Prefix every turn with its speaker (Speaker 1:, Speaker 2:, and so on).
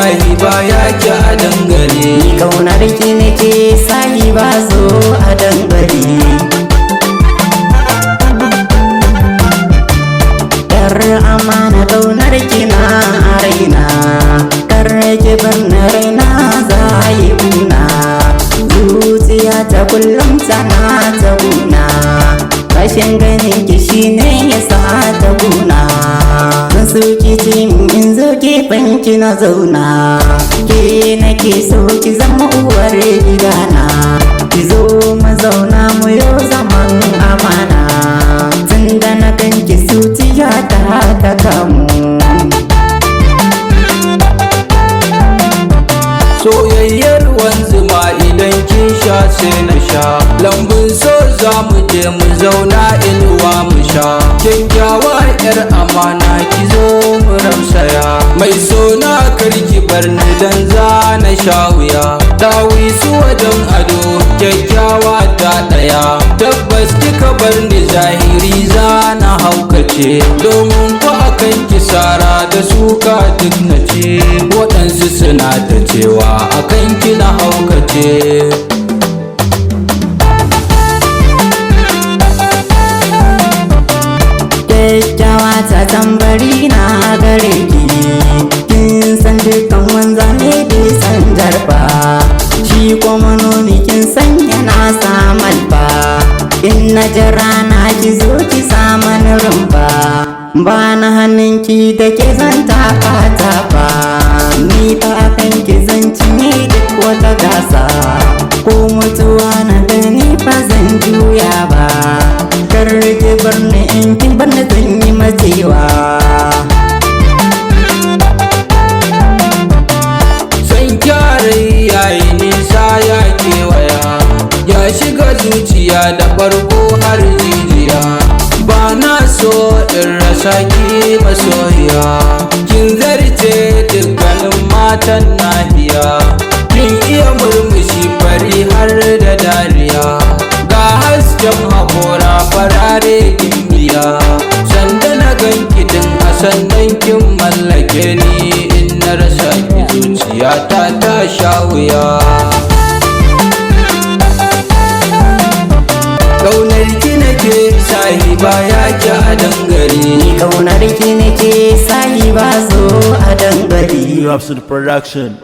Speaker 1: sahiba ya ki a dangare.
Speaker 2: Ni kaunar ki nake sahiba zo a dangare. Yar amana kaunar ki na raina, kar ki bar na raina zai kuna. Zuciya ta kullum tana ta guna, rashin ganin ki shine ya sa ta guna. Zan so ki ce in zo gefen ki na zauna, ke nake so ki zama uwar gidana. Ki zo mu zauna mu yo zaman amana, tunda na ganki zuciya ta kamu.
Speaker 1: Soyayyar wanzuma idan kin sha sai na sha, lambun so za mu je mu zauna inuwa mu sha. Kyakkyawa yar amana ki zo mu ramsaya, mai sona karki bar ni dan za na sha wuya. Dawi su wajen ado kyakkyawa ta daya, tabbas kika bar ni zahiri za na haukace. Domin ku akan kisara da suka duk na ce, waɗansu suna ta cewa akan kina haukace.
Speaker 2: Kyakkyawa ta tambari na gare ki, kin san dukkan wanzane bai san jarfa. Shi kuma nomi kin san yana saman fa, in na jira na ki zo ki saman rumfa. Ba na hannunki da ke zan tafa, ni fa akan ki zan cinye duk wata gasa. Ko mutuwa na gani fa zan juya ba, kar ki bar ni in kin bar ni zan yi matewa.
Speaker 1: San kyare yayi nisa ya kewaya, ya shiga zuciya da farko har jijiya. Ba na so in rasa ki masoyiya, kin zarce dukkanin matan nahiya. Kin iya murmushi fari har da dariya, ga hasken haƙora farare kin biya. Sanda na ganki din a sannan kin mallake ni, in na rasa ki zuciya ta sha wuya. Kaunar ki nake sahiba ya ki a dangare.
Speaker 2: Ni kaunar ki nake sahiba zo a dangare.
Speaker 3: You have the production.